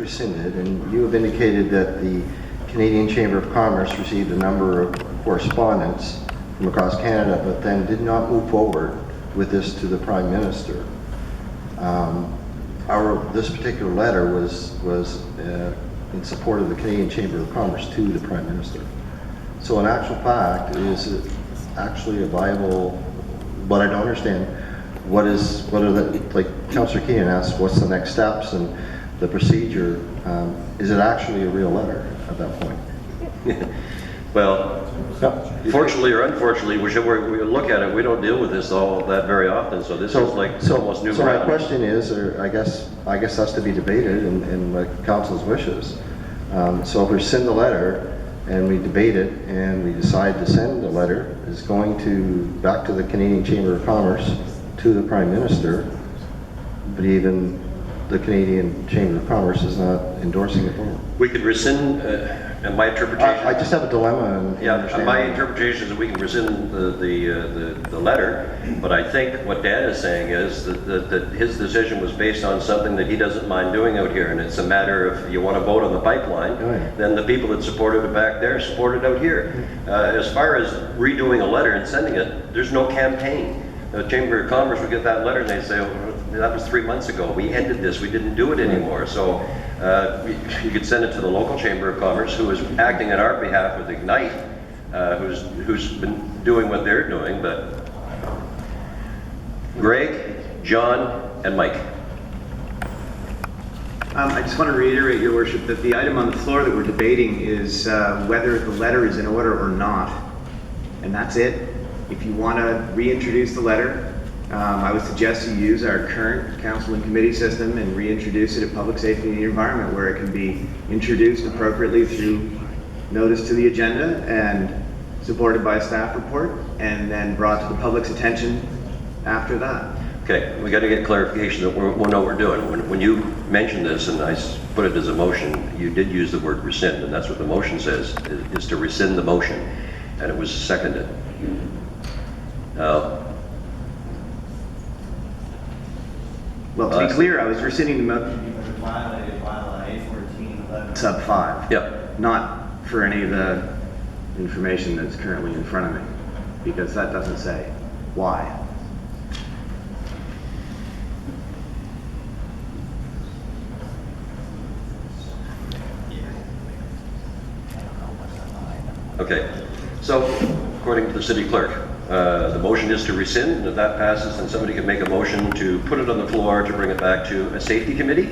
rescinded, and you have indicated that the Canadian Chamber of Commerce received a number of correspondence from across Canada, but then did not move forward with this to the Prime Minister. This particular letter was in support of the Canadian Chamber of Commerce to the Prime Minister. So in actual fact, is it actually a viable, but I don't understand, what are the, like Councillor Keenan asked, what's the next steps and the procedure? Is it actually a real letter at that point? Well, fortunately or unfortunately, we look at it, we don't deal with this all that very often, so this is like almost new ground. So my question is, or I guess that's to be debated in the council's wishes. So if we send the letter and we debate it and we decide to send the letter, is going to back to the Canadian Chamber of Commerce to the Prime Minister, but even the Canadian Chamber of Commerce is not endorsing it forward. We could rescind, and my interpretation... I just have a dilemma. My interpretation is that we can rescind the letter, but I think what Dan is saying is that his decision was based on something that he doesn't mind doing out here, and it's a matter of, you want to vote on the pipeline, then the people that supported it back there support it out here. As far as redoing a letter and sending it, there's no campaign. The Chamber of Commerce would get that letter and they say, oh, that was 3 months ago. We ended this. We didn't do it anymore. So you could send it to the local Chamber of Commerce, who is acting on our behalf with Ignite, who's been doing what they're doing. But Greg, John, and Mike. I just want to reiterate, Your Worship, that the item on the floor that we're debating is whether the letter is in order or not. And that's it. If you want to reintroduce the letter, I would suggest you use our current council and committee system and reintroduce it at Public Safety and the Environment, where it can be introduced appropriately through notice to the agenda and supported by a staff report, and then brought to the public's attention after that. Okay, we got to get clarification that we know what we're doing. When you mentioned this, and I put it as a motion, you did use the word rescind, and that's what the motion says, is to rescind the motion, and it was seconded. Well, to be clear, I was rescinding the motion because it violated bylaw 814 sub 5. Yep. Not for any of the information that's currently in front of me, because that doesn't say why. Okay, so according to the city clerk, the motion is to rescind, and if that passes, then somebody can make a motion to put it on the floor to bring it back to a safety committee.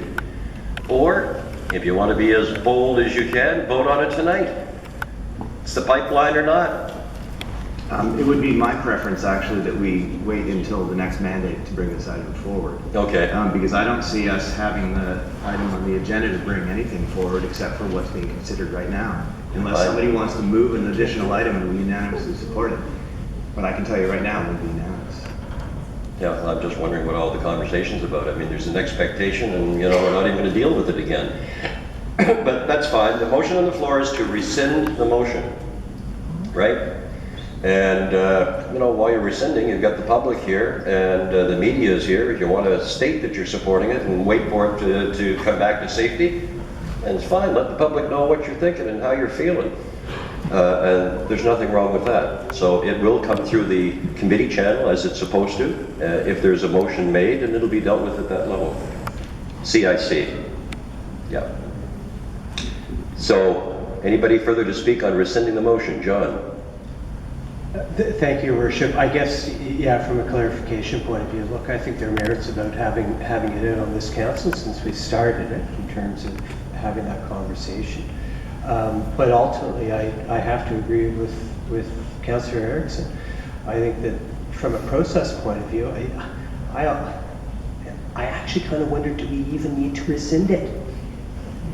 Or, if you want to be as bold as you can, vote on it tonight. It's the pipeline or not. It would be my preference, actually, that we wait until the next mandate to bring this item forward. Okay. Because I don't see us having the item on the agenda to bring anything forward except for what's being considered right now. Unless somebody wants to move an additional item and we unanimously support it. But I can tell you right now, it would be unanimous. Yeah, I'm just wondering what all the conversation's about. I mean, there's an expectation and, we're not even going to deal with it again. But that's fine. The motion on the floor is to rescind the motion, right? And, while you're rescinding, you've got the public here and the media is here. If you want to state that you're supporting it and wait for it to come back to safety, and it's fine. Let the public know what you're thinking and how you're feeling. And there's nothing wrong with that. So it will come through the committee channel as it's supposed to, if there's a motion made, and it'll be dealt with at that level. CIC. Yeah. So, anybody further to speak on rescinding the motion? John? Thank you, Your Worship. I guess, from a clarification point of view, look, I think there are merits about having it in on this council since we started it in terms of having that conversation. But ultimately, I have to agree with Councillor Erickson. I think that from a process point of view, I actually kind of wonder, do we even need to rescind it?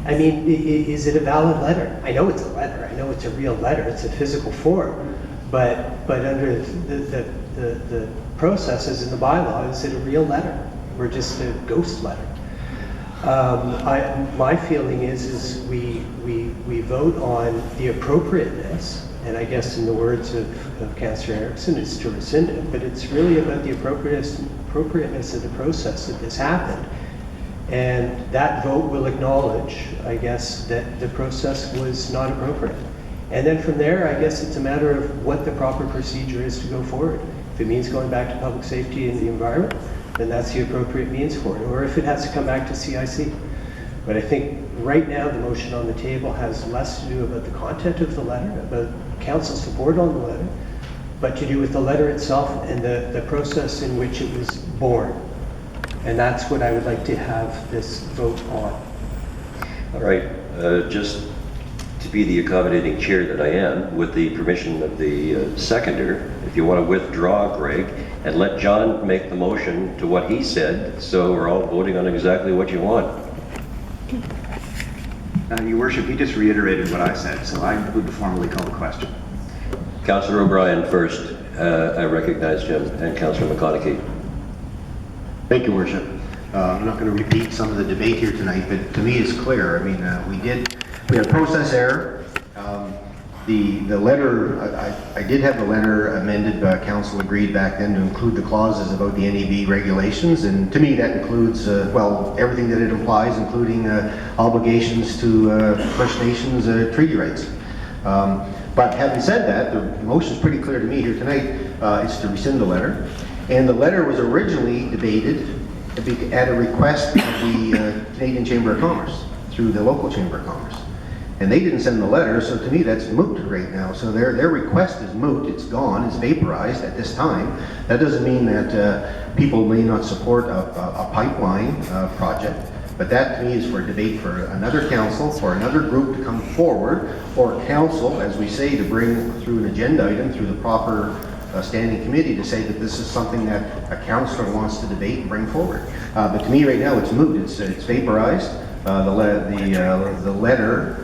I mean, is it a valid letter? I know it's a letter. I know it's a real letter. It's a physical form. But under the processes in the bylaw, is it a real letter or just a ghost letter? My feeling is we vote on the appropriateness, and I guess in the words of Councillor Erickson, it's to rescind it, but it's really about the appropriateness of the process that this happened. And that vote will acknowledge, I guess, that the process was not appropriate. And then from there, I guess it's a matter of what the proper procedure is to go forward. If it means going back to public safety and the environment, then that's the appropriate means for it. Or if it has to come back to CIC. But I think right now the motion on the table has less to do about the content of the letter, about council support on the letter, but to do with the letter itself and the process in which it was born. And that's what I would like to have this vote on. All right, just to be the accommodating chair that I am, with the permission of the seconder, if you want to withdraw, Greg, and let John make the motion to what he said, so we're all voting on exactly what you want. Your worship, he just reiterated what I said, so I would formally call the question. Councillor O'Brien first. I recognize Jim, and Councillor McConaughey. Thank you, Worship. I'm not going to repeat some of the debate here tonight, but to me it's clear. I mean, we had a process error. The letter, I did have the letter amended, but council agreed back then to include the clauses about the NEB regulations, and to me that includes, well, everything that it implies, including obligations to First Nations treaty rights. But having said that, the motion is pretty clear to me here tonight. It's to rescind the letter. And the letter was originally debated at a request of the Canadian Chamber of Commerce through the local Chamber of Commerce. And they didn't send the letter, so to me that's moot right now. So their request is moot, it's gone, it's vaporized at this time. That doesn't mean that people may not support a pipeline project, but that to me is for debate for another council, for another group to come forward, or council, as we say, to bring through an agenda item through the proper standing committee to say that this is something that a councillor wants to debate and bring forward. But to me right now it's moot, it's vaporized. The letter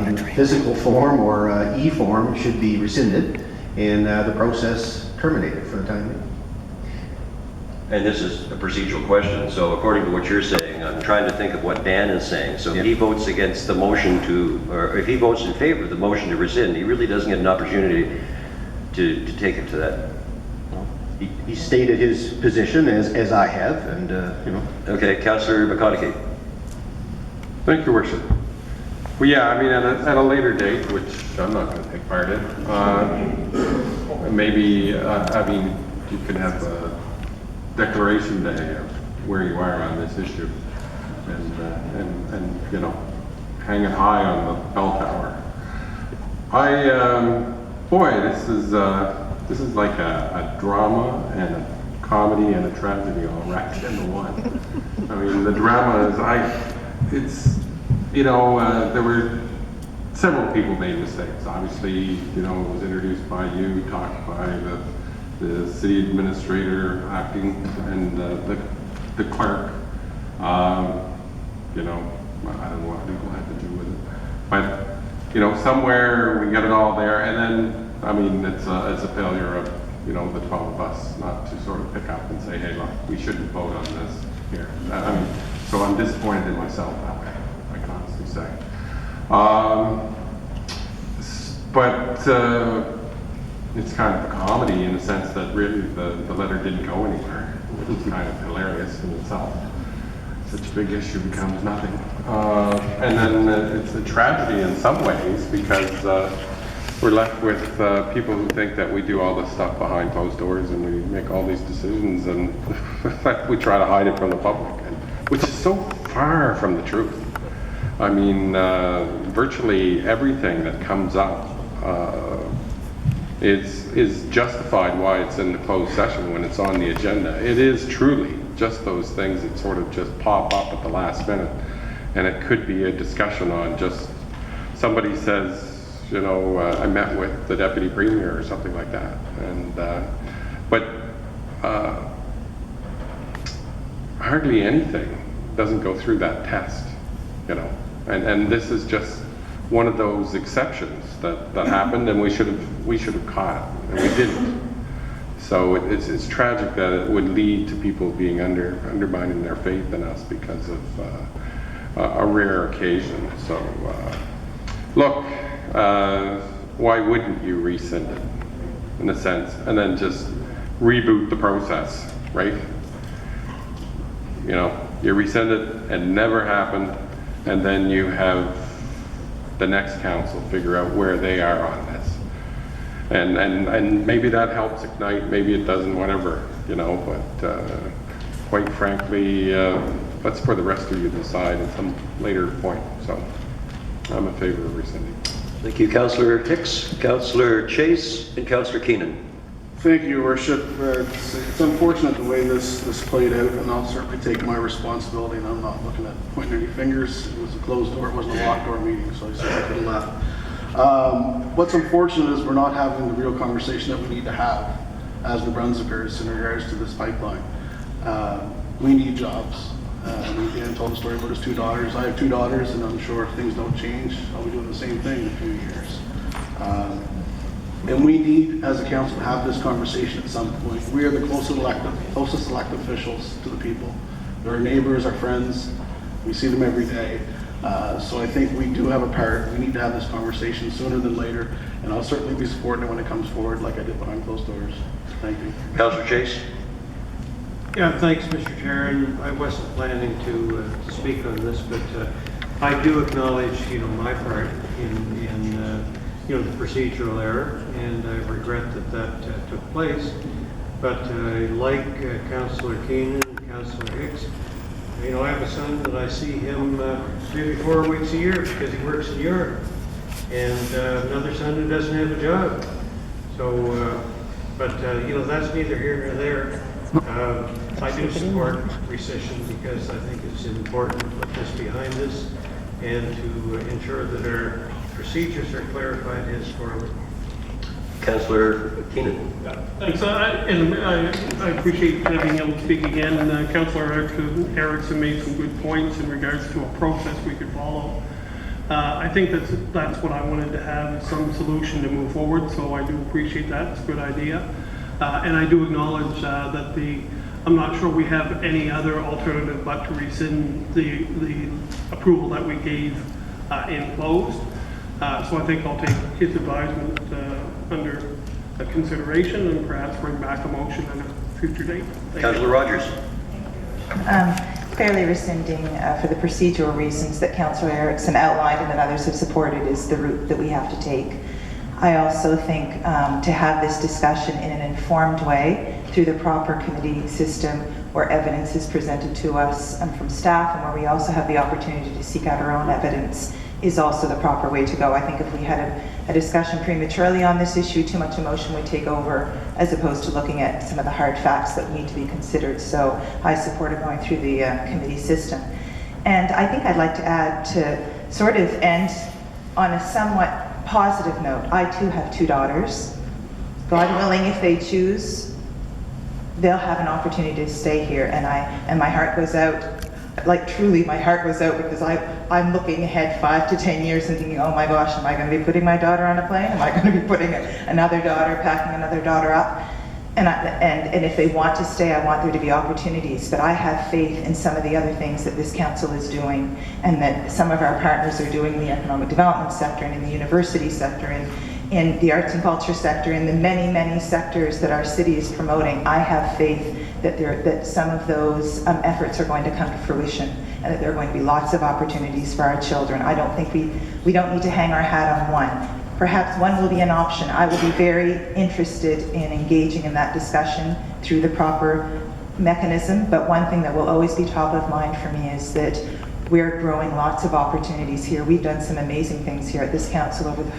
in physical form or e-form should be rescinded and the process terminated for the time being. And this is a procedural question, so according to what you're saying, I'm trying to think of what Dan is saying. So if he votes against the motion to, or if he votes in favor of the motion to rescind, he really doesn't get an opportunity to take it to that. He stated his position as I have, and you know. Okay, Councillor McConaughey. Thank you, Worship. Well, yeah, I mean, at a later date, which I'm not going to take part in, maybe, I mean, you could have a declaration day of where you are on this issue, and you know, hang it high on the bell tower. Boy, this is like a drama and a comedy and a tragedy all wrapped into one. I mean, the drama is, you know, there were several people made mistakes. Obviously, you know, it was introduced by you, talked by the city administrator acting, and the clerk. You know, I don't know what people had to do with it, but you know, somewhere we got it all there, and then I mean, it's a failure of, you know, the 12 of us not to sort of pick up and say, hey, look, we shouldn't vote on this here. I mean, so I'm disappointed in myself that way, I can honestly say. But it's kind of a comedy in the sense that really the letter didn't go anywhere, which is kind of hilarious in itself. Such a big issue becomes nothing. And then it's a tragedy in some ways because we're left with people who think that we do all this stuff behind closed doors and we make all these decisions, and we try to hide it from the public, which is so far from the truth. I mean, virtually everything that comes up is justified why it's in the closed session when it's on the agenda. It is truly just those things that sort of just pop up at the last minute, and it could be a discussion on just somebody says, you know, I met with the deputy premier or something like that, and but hardly anything doesn't go through that test, you know, and this is just one of those exceptions that happened, and we should have caught it, and we didn't. So it's tragic that it would lead to people being undermining their faith in us because of a rare occasion. So look, why wouldn't you rescind it in a sense, and then just reboot the process, right? You know, You rescind it and never happened, and then you have the next council figure out where they are on this. And maybe that helps ignite, maybe it doesn't, whatever, you know, but quite frankly, let's for the rest of you decide at some later point. So I'm in favor of rescinding. Thank you, Councillor Hicks, Councillor Chase, and Councillor Keenan. Thank you, Your Worship. It's unfortunate the way this played out, and I'll certainly take my responsibility, and I'm not looking at pointing any fingers. It was a closed door, it wasn't a locked door meeting, so I certainly could have left. What's unfortunate is we're not having the real conversation that we need to have as New Brunswickers in regards to this pipeline. We need jobs. Dan told the story about his 2 daughters. I have 2 daughters, and I'm sure if things don't change, I'll be doing the same thing in a few years. And we need, as a council, to have this conversation at some point. We are the closest elected officials to the people. They're our neighbors, our friends. We see them every day. So I think we do have a part. We need to have this conversation sooner than later. And I'll certainly be supporting it when it comes forward, like I did behind closed doors. Thank you. Councillor Chase? Yeah, thanks, Mr. Chair. And I wasn't planning to speak on this, but I do acknowledge, my part in the procedural error, and I regret that took place. But like Councillor Keenan and Councillor Hicks, I have a son that I see him maybe 4 weeks a year because he works in Europe, and another son who doesn't have a job. So, but that's neither here nor there. I do support rescission because I think it's important to put this behind us and to ensure that our procedures are clarified henceforward. Councillor Keenan? Thanks. I appreciate being able to speak again. And Councillor Erickson made some good points in regards to a process we could follow. I think that's what I wanted to have, some solution to move forward. So I do appreciate that. It's a good idea. And I do acknowledge that I'm not sure we have any other alternative but to rescind the approval that we gave in closed. So I think I'll take his advisement under consideration and perhaps bring back a motion at a future date. Councillor Rogers? Clearly rescinding for the procedural reasons that Councillor Erickson outlined and that others have supported is the route that we have to take. I also think to have this discussion in an informed way through the proper committee system where evidence is presented to us from staff and where we also have the opportunity to seek out our own evidence is also the proper way to go. I think if we had a discussion prematurely on this issue, too much emotion would take over as opposed to looking at some of the hard facts that need to be considered. So I supported going through the committee system. And I think I'd like to add to sort of end on a somewhat positive note. I too have 2 daughters. God willing, if they choose, they'll have an opportunity to stay here. And my heart goes out. Like truly, my heart goes out because I'm looking ahead 5 to 10 years and thinking, oh my gosh, am I going to be putting my daughter on a plane? Am I going to be putting another daughter, packing another daughter up? And if they want to stay, I want there to be opportunities. But I have faith in some of the other things that this council is doing and that some of our partners are doing in the economic development sector and in the university sector and in the arts and culture sector, in the many, many sectors that our city is promoting. I have faith that some of those efforts are going to come to fruition and that there are going to be lots of opportunities for our children. I don't think we don't need to hang our hat on one. Perhaps one will be an option. I will be very interested in engaging in that discussion through the proper mechanism, but one thing that will always be top of mind for me is that we're growing lots of opportunities here. We've done some amazing things here at this council over the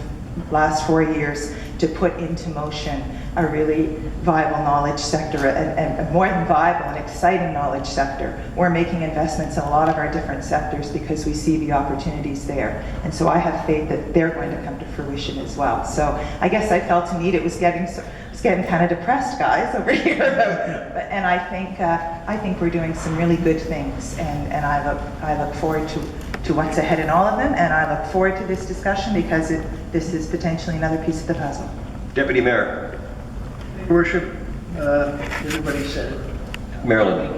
last 4 years to put into motion a really viable knowledge sector, and more than viable, an exciting knowledge sector. We're making investments in a lot of our different sectors because we see the opportunities there. And so I have faith that they're going to come to fruition as well. So I guess I felt to need it was getting kind of depressed, guys, over here. And I think we're doing some really good things, and I look forward to what's ahead in all of them, and I look forward to this discussion because this is potentially another piece of the puzzle. Deputy Mayor? Your Worship, everybody said it. Marilyn?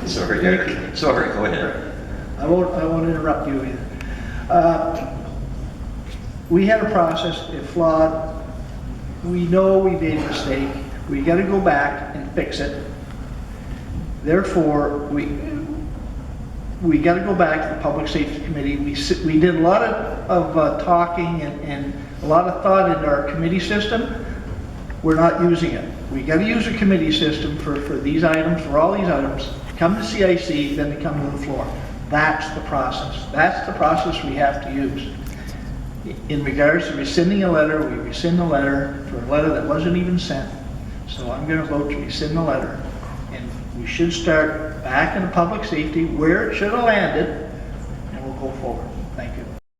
Sorry, Eric. Sorry, go ahead. I won't interrupt you either. We had a process, it flawed. We know we made a mistake. We got to go back and fix it. Therefore, we got to go back to the Public Safety Committee. We did a lot of talking and a lot of thought into our committee system. We're not using it. We got to use a committee system for these items, for all these items. Come to CIC, then they come to the floor. That's the process. That's the process we have to use. In regards to rescinding a letter, we rescind the letter for a letter that wasn't even sent. So I'm going to vote to rescind the letter. And we should start back in the public safety where it should have landed, and we'll go forward. Thank you.